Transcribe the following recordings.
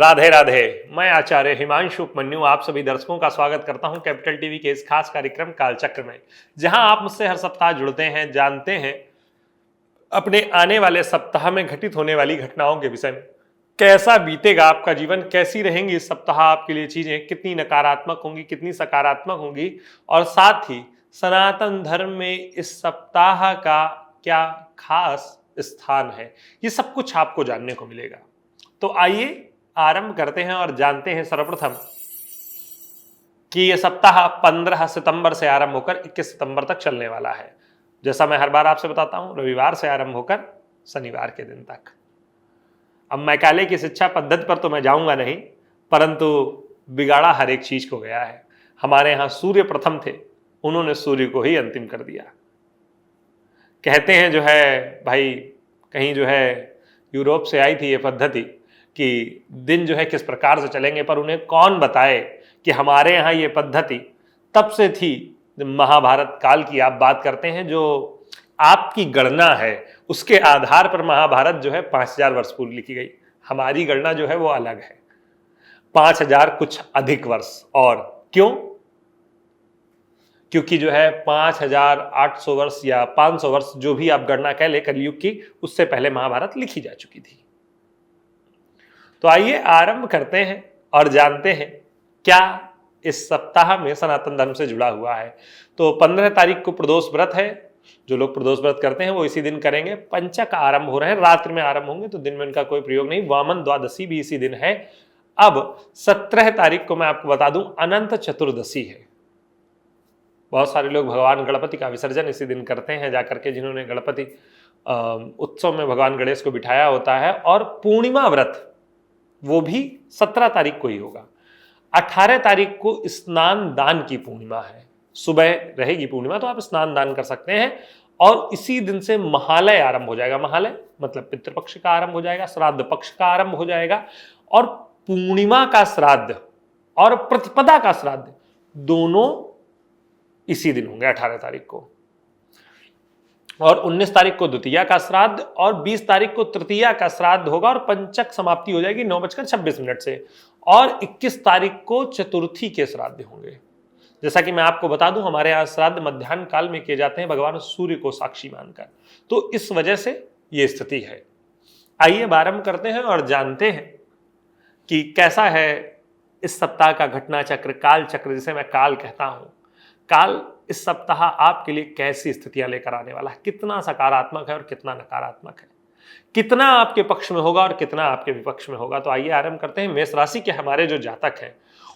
राधे राधे। मैं आचार्य हिमांशु उपमन्यु आप सभी दर्शकों का स्वागत करता हूं कैपिटल टीवी के इस खास कार्यक्रम कालचक्र में, जहां आप मुझसे हर सप्ताह जुड़ते हैं, जानते हैं अपने आने वाले सप्ताह में घटित होने वाली घटनाओं के विषय में। कैसा बीतेगा आपका जीवन, कैसी रहेंगी इस सप्ताह आपके लिए चीजें, कितनी नकारात्मक होंगी, कितनी सकारात्मक होंगी, और साथ ही सनातन धर्म में इस सप्ताह का क्या खास स्थान है, ये सब कुछ आपको जानने को मिलेगा। तो आइए आरंभ करते हैं और जानते हैं सर्वप्रथम कि यह सप्ताह 15 सितंबर से आरंभ होकर 21 सितंबर तक चलने वाला है। जैसा मैं हर बार आपसे बताता हूं, रविवार से आरंभ होकर शनिवार के दिन तक। अब मैकाले की शिक्षा पद्धति पर तो मैं जाऊंगा नहीं, परंतु बिगाड़ा हर एक चीज को गया है। हमारे यहां सूर्य प्रथम थे, उन्होंने सूर्य को ही अंतिम कर दिया। कहते हैं जो है भाई, कहीं जो है यूरोप से आई थी ये पद्धति कि दिन जो है किस प्रकार से चलेंगे, पर उन्हें कौन बताए कि हमारे यहाँ ये पद्धति तब से थी। महाभारत काल की आप बात करते हैं, जो आपकी गणना है उसके आधार पर महाभारत जो है 5000 वर्ष पूर्व लिखी गई। हमारी गणना जो है वो अलग है, 5000 कुछ अधिक वर्ष। और क्यों? क्योंकि जो है 5800 वर्ष या 500 वर्ष जो भी आप गणना कह ले कलयुग की, उससे पहले महाभारत लिखी जा चुकी थी। तो आइए आरंभ करते हैं और जानते हैं क्या इस सप्ताह में सनातन धर्म से जुड़ा हुआ है। तो 15 तारीख को प्रदोष व्रत है। जो लोग प्रदोष व्रत करते हैं वो इसी दिन करेंगे। पंचक आरंभ हो रहे हैं, रात्रि में आरंभ होंगे, तो दिन में इनका कोई प्रयोग नहीं। वामन द्वादशी भी इसी दिन है। अब 17 तारीख को मैं आपको बता दूं, अनंत चतुर्दशी है। बहुत सारे लोग भगवान गणपति का विसर्जन इसी दिन करते हैं जाकर के, जिन्होंने गणपति उत्सव में भगवान गणेश को बिठाया होता है। और पूर्णिमा व्रत वो भी 17 तारीख को ही होगा। 18 तारीख को स्नान दान की पूर्णिमा है, सुबह रहेगी पूर्णिमा, तो आप स्नान दान कर सकते हैं। और इसी दिन से महालय आरंभ हो जाएगा। महालय मतलब पितृपक्ष का आरंभ हो जाएगा, श्राद्ध पक्ष का आरंभ हो जाएगा। और पूर्णिमा का श्राद्ध और प्रतिपदा का श्राद्ध दोनों इसी दिन होंगे, 18 तारीख को। और 19 तारीख को द्वितीया का श्राद्ध और 20 तारीख को तृतीया का श्राद्ध होगा। और पंचक समाप्ति हो जाएगी 9:26 से। और 21 तारीख को चतुर्थी के श्राद्ध होंगे। जैसा कि मैं आपको बता दूं, हमारे यहाँ श्राद्ध मध्याह्न काल में किए जाते हैं, भगवान सूर्य को साक्षी मानकर। तो इस वजह से ये स्थिति है। आइए आरंभ करते हैं और जानते हैं कि कैसा है इस सप्ताह का घटना चक्र, काल चक्र जिसे मैं काल कहता हूं। काल इस सप्ताह आपके लिए कैसी स्थितियां लेकर आने वाला है, कितना सकारात्मक है और कितना नकारात्मक है, कितना आपके पक्ष में होगा और कितना आपके विपक्ष में होगा। तो आइए आरंभ करते हैं। मेष राशि के हमारे जो जातक हैं,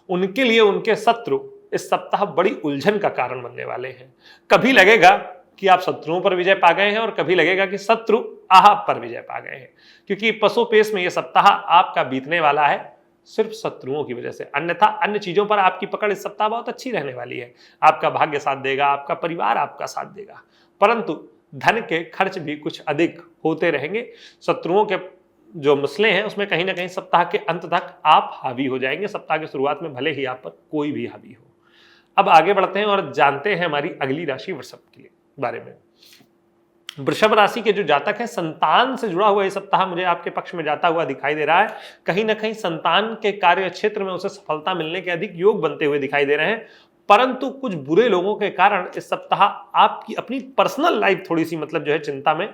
उनके लिए उनके शत्रु इस सप्ताह बड़ी उलझन का कारण बनने वाले हैं। कभी लगेगा कि आप शत्रुओं पर विजय पा गए हैं और कभी लगेगा कि शत्रु आप पर विजय पा गए हैं, क्योंकि पशुपेश में यह सप्ताह आपका बीतने वाला है सिर्फ शत्रुओं की वजह से। अन्यथा अन्य चीजों पर आपकी पकड़ इस सप्ताह बहुत अच्छी रहने वाली है। आपका भाग्य साथ देगा, आपका परिवार आपका साथ देगा, परंतु धन के खर्च भी कुछ अधिक होते रहेंगे। शत्रुओं के जो मसले हैं उसमें कहीं ना कहीं सप्ताह के अंत तक आप हावी हो जाएंगे। सप्ताह की शुरुआत में भले ही आप पर कोई भी हावी हो। अब आगे बढ़ते हैं और जानते हैं हमारी अगली राशि वृषभ के बारे में। वृषभ राशि के जो जातक हैं, संतान से जुड़ा हुआ ये सप्ताह मुझे आपके पक्ष में जाता हुआ दिखाई दे रहा है। कहीं ना कहीं संतान के कार्य क्षेत्र में उसे सफलता मिलने के अधिक योग बनते हुए दिखाई दे रहे हैं, परंतु कुछ बुरे लोगों के कारण इस सप्ताह आपकी अपनी पर्सनल लाइफ थोड़ी सी मतलब जो है चिंता में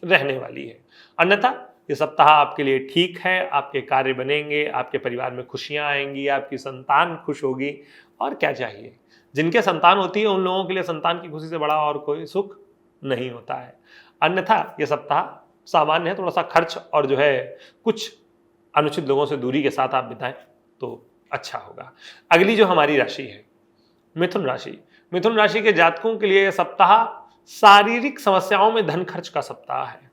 रहने वाली है। अन्यथा ये सप्ताह आपके लिए ठीक है। आपके कार्य बनेंगे, आपके परिवार में खुशियां आएंगी, आपकी संतान खुश होगी, और क्या चाहिए। जिनके संतान होती है उन लोगों के लिए संतान की खुशी से बड़ा और कोई सुख नहीं होता है। अन्यथा यह सप्ताह सामान्य है, थोड़ा सा खर्च और जो है कुछ अनुचित लोगों से दूरी के साथ आप बिताएं तो अच्छा होगा। अगली जो हमारी राशि है मिथुन राशि। मिथुन राशि के जातकों के लिए यह सप्ताह शारीरिक समस्याओं में धन खर्च का सप्ताह है।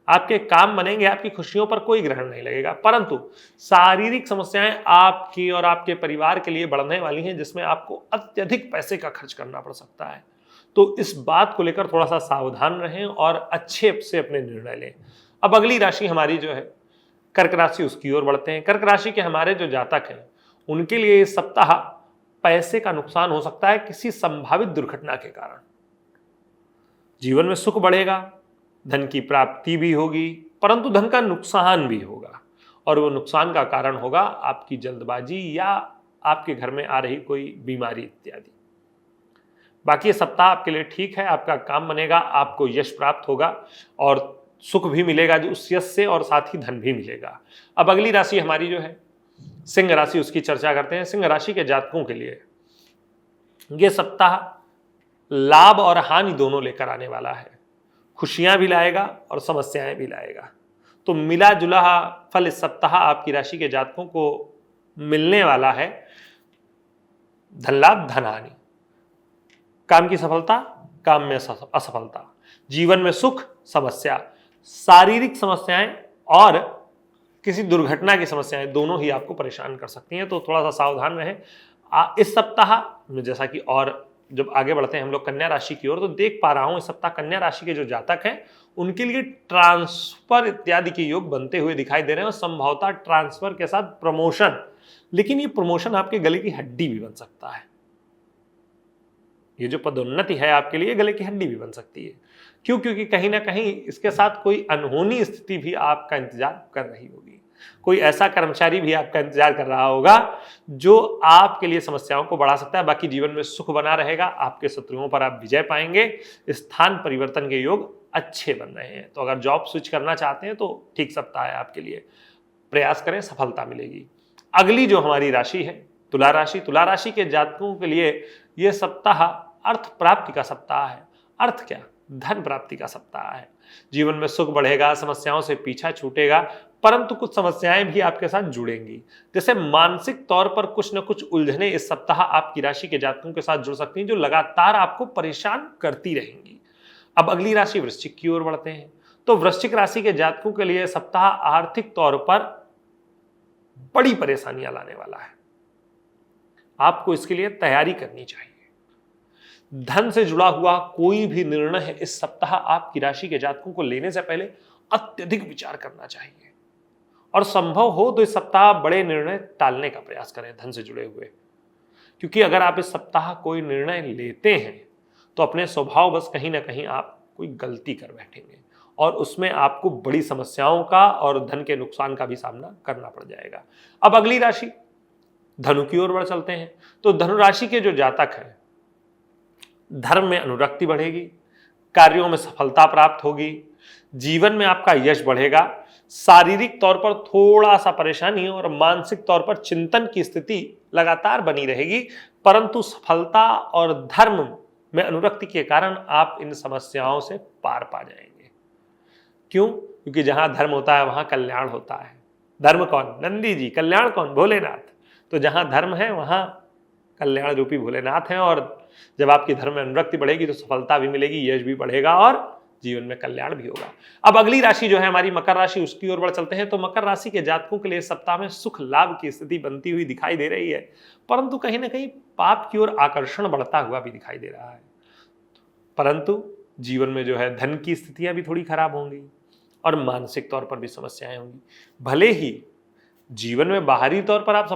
आपके काम बनेंगे, आपकी खुशियों पर कोई ग्रहण नहीं लगेगा, परंतु शारीरिक समस्याएं आपकी और आपके परिवार के लिए बढ़ने वाली हैं, जिसमें आपको अत्यधिक पैसे का खर्च करना पड़ सकता है। तो इस बात को लेकर थोड़ा सा सावधान रहें और अच्छे से अपने निर्णय लें। अब अगली राशि हमारी जो है कर्क राशि, उसकी ओर बढ़ते हैं। कर्क राशि के हमारे जो जातक हैं उनके लिए इस सप्ताह पैसे का नुकसान हो सकता है किसी संभावित दुर्घटना के कारण। जीवन में सुख बढ़ेगा, धन की प्राप्ति भी होगी, परंतु धन का नुकसान भी होगा। और वो नुकसान का कारण होगा आपकी जल्दबाजी या आपके घर में आ रही कोई बीमारी इत्यादि। बाकी ये सप्ताह आपके लिए ठीक है, आपका काम बनेगा, आपको यश प्राप्त होगा और सुख भी मिलेगा जो उस यश से, और साथ ही धन भी मिलेगा। अब अगली राशि हमारी जो है सिंह राशि, उसकी चर्चा करते हैं। सिंह राशि के जातकों के लिए ये सप्ताह लाभ और हानि दोनों लेकर आने वाला है। खुशियां भी लाएगा और समस्याएं भी लाएगा। तो मिला जुला फल इस सप्ताह आपकी राशि के जातकों को मिलने वाला है। धन लाभ, धन हानि, काम की सफलता, काम में असफलता, जीवन में सुख, समस्या, शारीरिक समस्याएं और किसी दुर्घटना की समस्याएं दोनों ही आपको परेशान कर सकती हैं। तो थोड़ा सा सावधान रहें इस सप्ताह में। जैसा कि और जब आगे बढ़ते हैं हम लोग कन्या राशि की ओर, तो देख पा रहा हूं इस सप्ताह कन्या राशि के जो जातक हैं उनके लिए ट्रांसफर इत्यादि के योग बनते हुए दिखाई दे रहे हैं, और संभवतः ट्रांसफर के साथ प्रमोशन। लेकिन ये प्रमोशन आपके गले की हड्डी भी बन सकता है। ये जो पदोन्नति है आपके लिए गले की हड्डी भी बन सकती है। क्यों? क्योंकि कहीं ना कहीं इसके साथ कोई अनहोनी स्थिति भी आपका इंतजार कर रही होगी। कोई ऐसा कर्मचारी भी आपका इंतजार कर रहा होगा जो आपके लिए समस्याओं को बढ़ा सकता है। बाकी जीवन में सुख बना रहेगा, आपके शत्रुओं पर आप विजय पाएंगे। स्थान परिवर्तन के योग अच्छे बन रहे हैं। तो अगर जॉब स्विच करना चाहते हैं तो ठीक सप्ताह है आपके लिए, प्रयास करें, सफलता मिलेगी। अगली जो हमारी राशि है तुला राशि, तुला राशि के जातकों के लिए यह सप्ताह अर्थ प्राप्ति का सप्ताह है। अर्थ क्या? धन प्राप्ति का सप्ताह है। जीवन में सुख बढ़ेगा, समस्याओं से पीछा छूटेगा, परंतु कुछ समस्याएं भी आपके साथ जुड़ेंगी। जैसे मानसिक तौर पर कुछ न कुछ उलझने इस सप्ताह आपकी राशि के जातकों के साथ जुड़ सकती हैं, जो लगातार आपको परेशान करती रहेंगी। अब अगली राशि वृश्चिक की ओर बढ़ते हैं। तो वृश्चिक राशि के जातकों के लिए सप्ताह आर्थिक तौर पर बड़ी परेशानियां लाने वाला है। आपको इसके लिए तैयारी करनी चाहिए। धन से जुड़ा हुआ कोई भी निर्णय इस सप्ताह आपकी राशि के जातकों को लेने से पहले अत्यधिक विचार करना चाहिए, और संभव हो तो इस सप्ताह बड़े निर्णय टालने का प्रयास करें धन से जुड़े हुए। क्योंकि अगर आप इस सप्ताह कोई निर्णय लेते हैं तो अपने स्वभाव बस कहीं ना कहीं आप कोई गलती कर बैठेंगे, और उसमें आपको बड़ी समस्याओं का और धन के नुकसान का भी सामना करना पड़ जाएगा। अब अगली राशि धनु की ओर बढ़ चलते हैं। तो धनु राशि के जो जातक हैं, धर्म में अनुरक्ति बढ़ेगी, कार्यों में सफलता प्राप्त होगी, जीवन में आपका यश बढ़ेगा। शारीरिक तौर पर थोड़ा सा परेशानी और मानसिक तौर पर चिंतन की स्थिति लगातार बनी रहेगी, परंतु सफलता और धर्म में अनुरक्ति के कारण आप इन समस्याओं से पार पा जाएंगे। क्यों? क्योंकि जहां धर्म होता है वहां कल्याण होता है। धर्म कौन? नंदी जी। कल्याण कौन? भोलेनाथ। तो जहां धर्म है वहां कल्याण रूपी भोलेनाथ हैं, और जब आपकी धर्म में अनुरक्ति बढ़ेगी तो सफलता भी मिलेगी, यश भी बढ़ेगा और जीवन में कल्याण भी होगा। अब अगली राशि जो है हमारी मकर राशि, उसकी ओर बढ़ चलते हैं। तो मकर राशि के जातकों के लिए सप्ताह में सुख लाभ की स्थिति बनती हुई दिखाई दे रही है, परंतु कहीं ना कहीं पाप की ओर आकर्षण बढ़ता हुआ भी दिखाई दे रहा है। परंतु जीवन में जो है धन की स्थितियां भी थोड़ी खराब होंगी और मानसिक तौर पर भी समस्याएं होंगी। भले ही जीवन में बाहरी तौर पर आप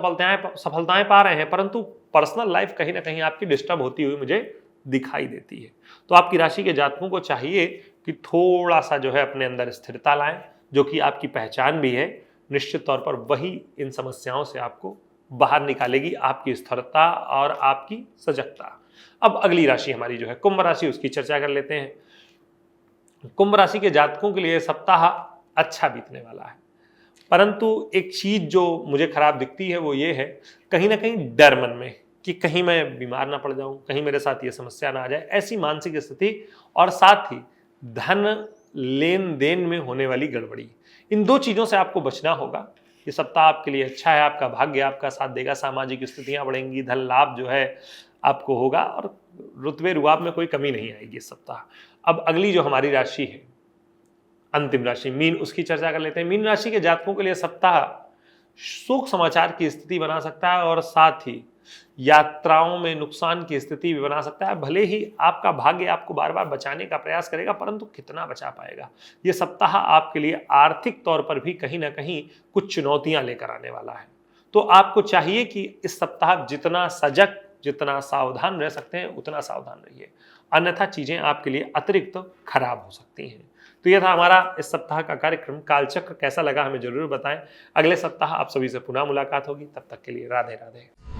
सफलताएं पा रहे हैं, परंतु पर्सनल लाइफ कहीं ना कहीं आपकी डिस्टर्ब होती हुई मुझे दिखाई देती है। तो आपकी राशि के जातकों को चाहिए कि थोड़ा सा जो है अपने अंदर स्थिरता लाएं, जो कि आपकी पहचान भी है। निश्चित तौर पर वही इन समस्याओं से आपको बाहर निकालेगी, आपकी स्थिरता और आपकी सजगता। अब अगली राशि हमारी जो है कुंभ राशि, उसकी चर्चा कर लेते हैं। कुंभ राशि के जातकों के लिए सप्ताह अच्छा बीतने वाला है, परंतु एक चीज जो मुझे खराब दिखती है वो ये है, कहीं ना कहीं डर मन में कि कहीं मैं बीमार ना पड़ जाऊं, कहीं मेरे साथ ये समस्या ना आ जाए, ऐसी मानसिक स्थिति, और साथ ही धन लेन देन में होने वाली गड़बड़ी। इन दो चीजों से आपको बचना होगा। ये सप्ताह आपके लिए अच्छा है, आपका भाग्य आपका साथ देगा, सामाजिक स्थितियां बढ़ेंगी, धन लाभ जो है आपको होगा, और रुतबे रुआब में कोई कमी नहीं आएगी इस सप्ताह। अब अगली जो हमारी राशि है, अंतिम राशि मीन, उसकी चर्चा कर लेते हैं। मीन राशि के जातकों के लिए सप्ताह शोक समाचार की स्थिति बना सकता है, और साथ ही यात्राओं में नुकसान की स्थिति भी बना सकता है। भले ही आपका भाग्य आपको बार बार बचाने का प्रयास करेगा, परंतु कितना बचा पाएगा। ये सप्ताह आपके लिए आर्थिक तौर पर भी कहीं ना कहीं कुछ चुनौतियां लेकर आने वाला है। तो आपको चाहिए कि इस सप्ताह जितना सजग जितना सावधान रह सकते हैं उतना सावधान रहिए, अन्यथा चीजें आपके लिए अतिरिक्त खराब हो सकती हैं। तो यह था हमारा इस सप्ताह का कार्यक्रम कालचक्र। कैसा लगा हमें जरूर बताएं। अगले सप्ताह आप सभी से पुनः मुलाकात होगी, तब तक के लिए राधे राधे।